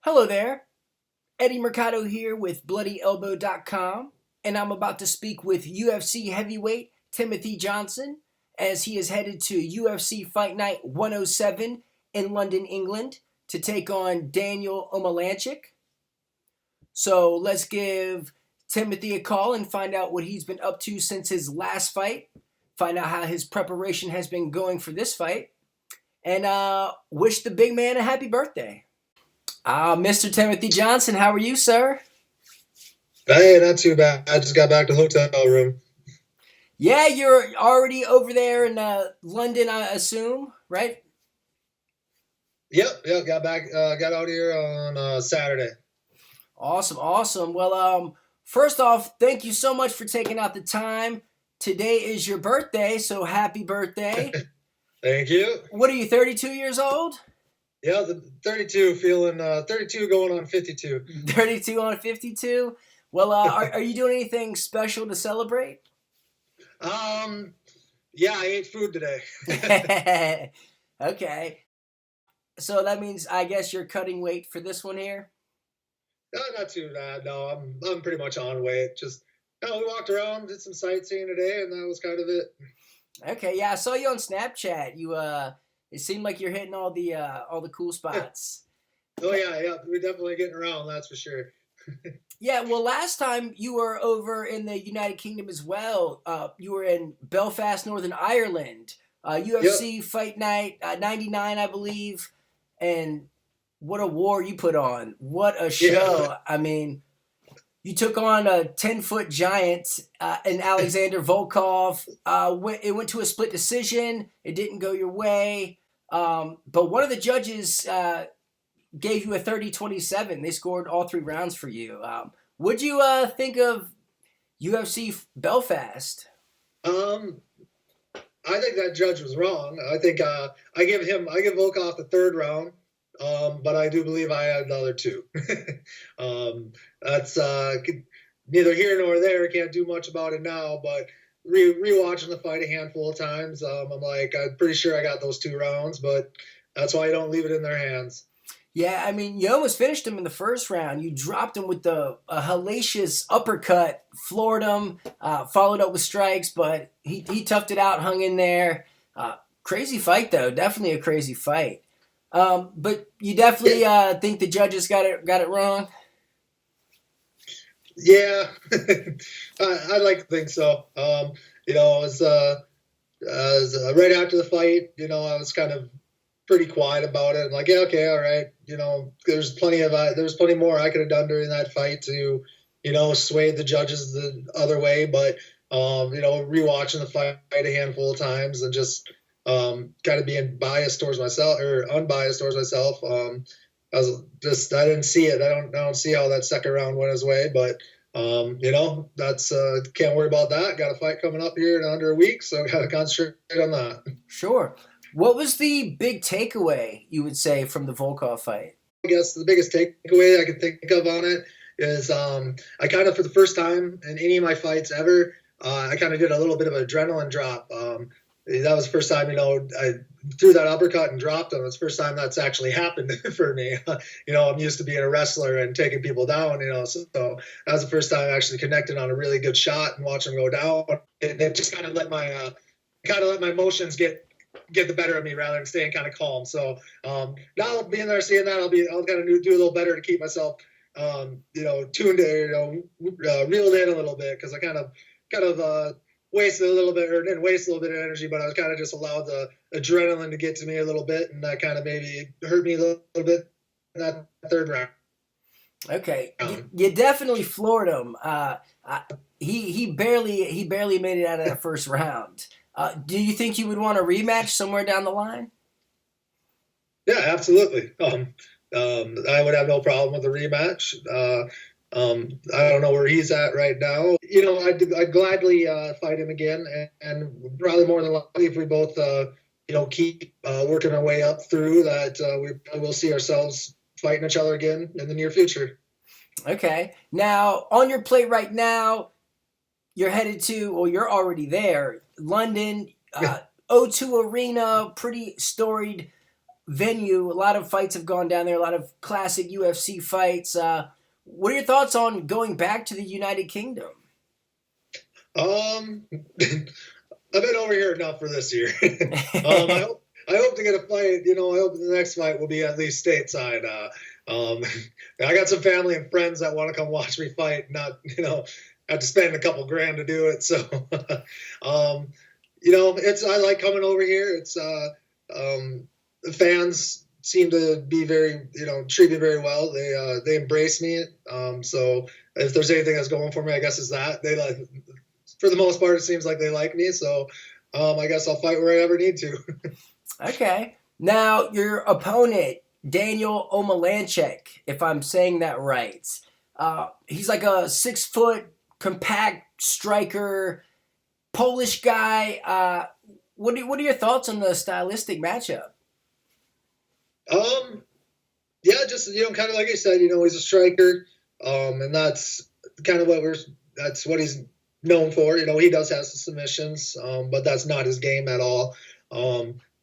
Hello there, Eddie Mercado here with BloodyElbow.com, and I'm about to speak with UFC heavyweight Timothy Johnson as he is headed to UFC Fight Night 107 in London, England to take on Daniel Omielanczuk. So let's give Timothy a call and find out what he's been up to since his last fight, find out how his preparation has been going for this fight, and wish the big man a happy birthday. Mr. Timothy Johnson, how are you, sir? Hey, not too bad. I just got back to the hotel room. Yeah, you're already over there in London, I assume, right? Yep. Got back. Got out here on Saturday. Awesome. Well, first off, thank you so much for taking out the time. Today is your birthday, so happy birthday. Thank you. What are you, 32 years old? Yeah, the 32, feeling 32 going on 52. 32 on 52? Well, are you doing anything special to celebrate? Yeah, I ate food today. Okay. So that means I guess you're cutting weight for this one here? No, not too bad. No, I'm pretty much on weight. Just we walked around, did some sightseeing today, and that was kind of it. Okay, yeah, I saw you on Snapchat. It seemed like you're hitting all the cool spots. Oh yeah, we're definitely getting around. That's for sure. Yeah, well, last time you were over in the United Kingdom as well. You were in Belfast, Northern Ireland. UFC Yep. Fight Night '99, I believe. And what a war you put on! What a show! Yeah. I mean, you took on a 10-foot giant in Alexander Volkov. It went to a split decision. It didn't go your way. But one of the judges gave you a 30-27. They scored all three rounds for you. What'd you think of UFC Belfast? Um, I think that judge was wrong. I think I give Volkov the third round, but I do believe I had the other two. That's neither here nor there. Can't do much about it now, but rewatching the fight a handful of times, I'm pretty sure I got those 2 rounds, but that's why I don't leave it in their hands. Yeah, I mean, you almost finished him in the first round. You dropped him with a hellacious uppercut, floored him, followed up with strikes, but he toughed it out, hung in there. Crazy fight, though. Definitely a crazy fight. But you definitely think the judges got it wrong? Yeah, I like to think so. It was right after the fight. I was kind of pretty quiet about it. I'm like, yeah, okay, all right. There's plenty more I could have done during that fight to, sway the judges the other way. But rewatching the fight a handful of times and just kind of being biased towards myself or unbiased towards myself. I didn't see it. I don't see how that second round went his way, but that's can't worry about that. Got a fight coming up here in under a week, so got to concentrate on that. Sure. What was the big takeaway, you would say, from the Volkov fight? I guess the biggest takeaway I could think of on it is I kind of, for the first time in any of my fights ever, I kind of did a little bit of an adrenaline drop. That was the first time, I threw that uppercut and dropped him. It's the first time that's actually happened for me. I'm used to being a wrestler and taking people down, so that was the first time I actually connected on a really good shot and watching him go down. It just kind of let my emotions get the better of me rather than staying kind of calm. So now being there, seeing that, I'll kind of do a little better to keep myself, tuned, reeled in a little bit, because I kind of wasted a little bit, or didn't waste a little bit of energy, but I was kind of just allowed the adrenaline to get to me a little bit, and that kind of maybe hurt me a little bit in that third round. Okay, you definitely floored him. He barely made it out of that first round. Do you think you would want a rematch somewhere down the line? Yeah, absolutely. I would have no problem with a rematch. I don't know where he's at right now. I'd gladly fight him again, and probably more than likely, if we both, keep working our way up through that, we probably will see ourselves fighting each other again in the near future. Okay. Now, on your plate right now, you're headed to, or you're already there, London, O2 Arena, pretty storied venue. A lot of fights have gone down there. A lot of classic UFC fights. What are your thoughts on going back to the United Kingdom? Um, I've been over here enough for this year. I hope to get a fight. I hope the next fight will be at least stateside. Um, I got some family and friends that want to come watch me fight. Not, have to spend a couple grand to do it. So, I like coming over here. The fans seem to be very, treat me very well. They embrace me. So if there's anything that's going for me, I guess is that they like. For the most part, it seems like they like me. So, I guess I'll fight where I ever need to. Okay. Now, your opponent, Daniel Omielanczuk, if I'm saying that right. He's like a 6-foot, compact striker, Polish guy. What are your thoughts on the stylistic matchup? Yeah, just kind of like I said, he's a striker, and that's kind of that's what he's known for. He does have some submissions, but that's not his game at all.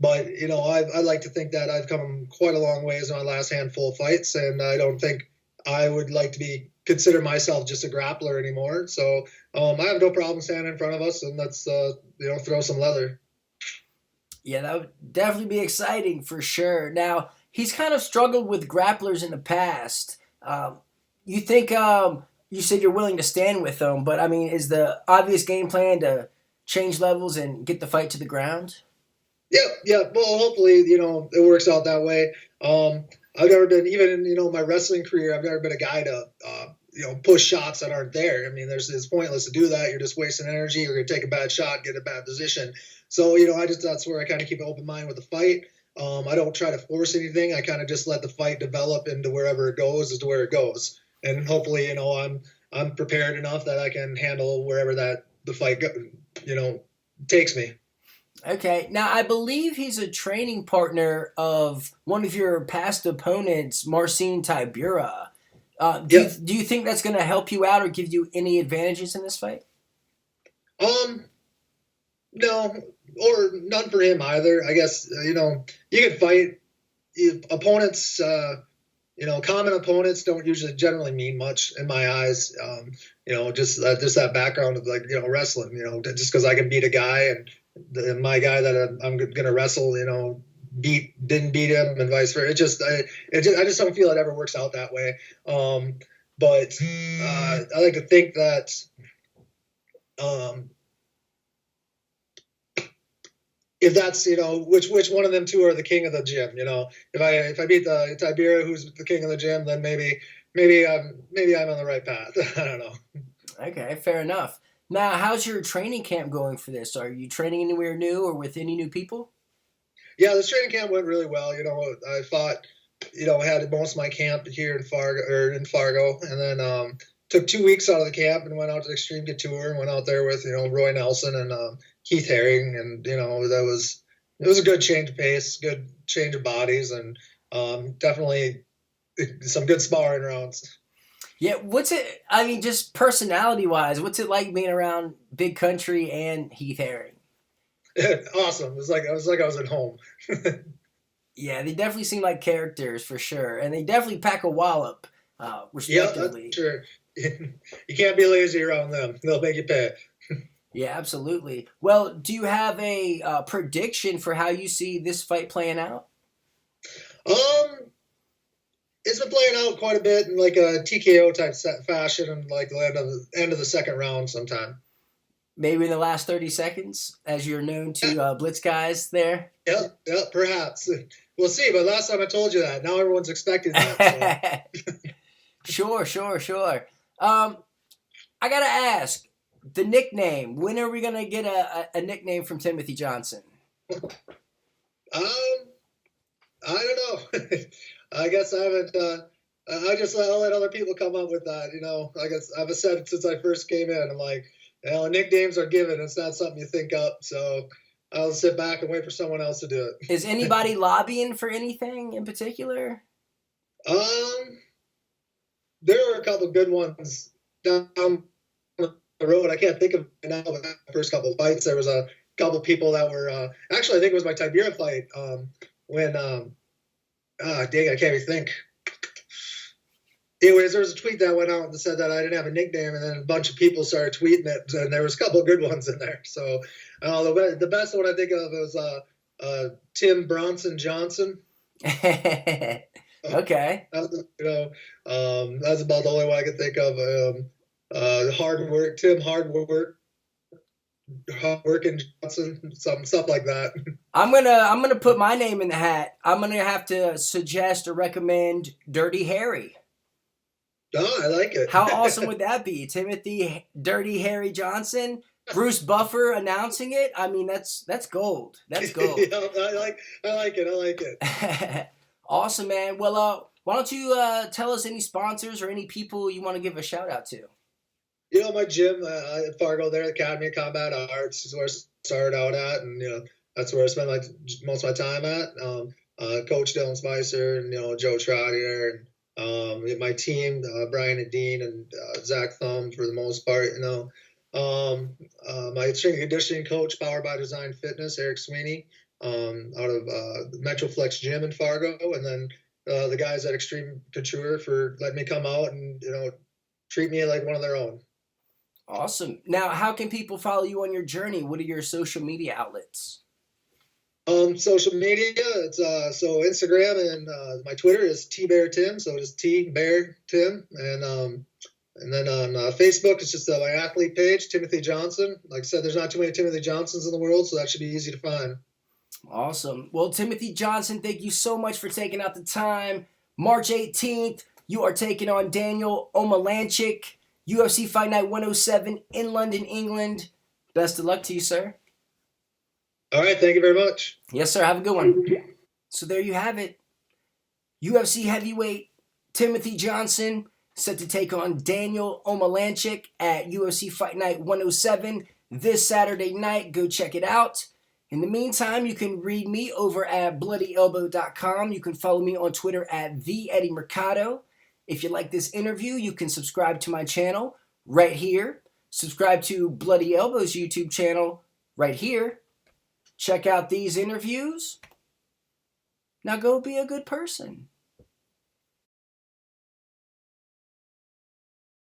But I like to think that I've come quite a long ways in my last handful of fights, and I don't think I would like to consider myself just a grappler anymore. So I have no problem standing in front of us, and let's throw some leather. Yeah, that would definitely be exciting for sure. Now, he's kind of struggled with grapplers in the past. You think you said you're willing to stand with him, but I mean, is the obvious game plan to change levels and get the fight to the ground? Yeah. Well, hopefully, it works out that way. I've never been, even in, my wrestling career, I've never been a guy to, push shots that aren't there. I mean, it's pointless to do that. You're just wasting energy. You're going to take a bad shot, get a bad position. So, that's where I kind of keep an open mind with the fight. I don't try to force anything. I kind of just let the fight develop into wherever it goes is to where it goes. And hopefully, I'm prepared enough that I can handle wherever the fight, takes me. Okay. Now, I believe he's a training partner of one of your past opponents, Marcin Tybura. Do you think that's going to help you out or give you any advantages in this fight? No, or none for him either. I guess, you can fight opponents, common opponents don't usually generally mean much in my eyes. Just that background of wrestling, just because I can beat a guy and my guy that I'm going to wrestle, didn't beat him and vice versa. I just don't feel it ever works out that way. But I like to think that, if that's which one of them two are the king of the gym, if I beat the Tibera who's the king of the gym, then maybe I'm on the right path. I don't know. Okay, fair enough. Now, how's your training camp going for this? Are you training anywhere new or with any new people? Yeah, this training camp went really well. I fought, I had most of my camp here in Fargo, and then took 2 weeks out of the camp and went out to Extreme Couture and went out there with Roy Nelson and Keith Haring, and it was a good change of pace, good change of bodies, and definitely some good sparring rounds. Yeah, just personality-wise, what's it like being around Big Country and Heath Haring? Awesome. It was like I was at home. Yeah, they definitely seem like characters for sure, and they definitely pack a wallop, respectively. Yeah, that's sure. You can't be lazy around them. They'll make you pay. Yeah, absolutely. Well, do you have a prediction for how you see this fight playing out? It's been playing out quite a bit in like a TKO type fashion, and like the end of the second round sometime. Maybe in the last 30 seconds, as you're known to Blitz guys there? Yeah, perhaps. We'll see, but last time I told you that. Now everyone's expecting that. So. Sure. I got to ask, the nickname. When are we going to get a nickname from Timothy Johnson? I don't know. I guess I haven't. I'll let other people come up with that. I guess I've said since I first came in. I'm like, nicknames are given. It's not something you think up. So I'll sit back and wait for someone else to do it. Is anybody lobbying for anything in particular? There are a couple good ones down the road. I can't think of it now. But the first couple of fights, there was a couple people that were actually, I think it was my Tibera fight when Dang, I can't even think. Anyways, there was a tweet that went out that said that I didn't have a nickname, and then a bunch of people started tweeting it, and there was a couple of good ones in there. So the best one I think of was Tim Bronson Johnson. Okay. That's about the only one I could think of. Hard work, Tim Hard working Johnson, stuff like that. I'm gonna put my name in the hat. I'm gonna have to suggest or recommend Dirty Harry. Oh, I like it. How awesome would that be? Timothy Dirty Harry Johnson, Bruce Buffer announcing it. I mean, that's gold. That's gold. Yeah, I like it. Awesome, man. Well, why don't you tell us any sponsors or any people you want to give a shout out to? My gym at Fargo, there, Academy of Combat Arts is where I started out at, and that's where I spend most of my time at. Coach Dylan Spicer and Joe Trotter and my team, Brian and Dean and Zach Thumb for the most part. My strength and conditioning coach, Powered by Design Fitness, Eric Sweeney, out of Metroflex Gym in Fargo, and then the guys at Extreme Couture for letting me come out and treat me like one of their own. Awesome. Now, how can people follow you on your journey? What are your social media outlets? Social media, it's so Instagram and my Twitter is TBearTim, so just TBearTim, and then on Facebook it's just my athlete page, Timothy Johnson. Like I said, there's not too many Timothy Johnsons in the world, so that should be easy to find. Awesome. Well, Timothy Johnson, thank you so much for taking out the time. March 18th, you are taking on Daniel Omielanczuk, UFC Fight Night 107 in London, England. Best of luck to you, sir. All right, thank you very much. Yes, sir. Have a good one. So there you have it. UFC heavyweight Timothy Johnson set to take on Daniel Omielanczuk at UFC Fight Night 107 this Saturday night. Go check it out. In the meantime, you can read me over at bloodyelbow.com. You can follow me on Twitter at @Mercado. If you like this interview, you can subscribe to my channel right here. Subscribe to Bloody Elbow's YouTube channel right here. Check out these interviews. Now go be a good person.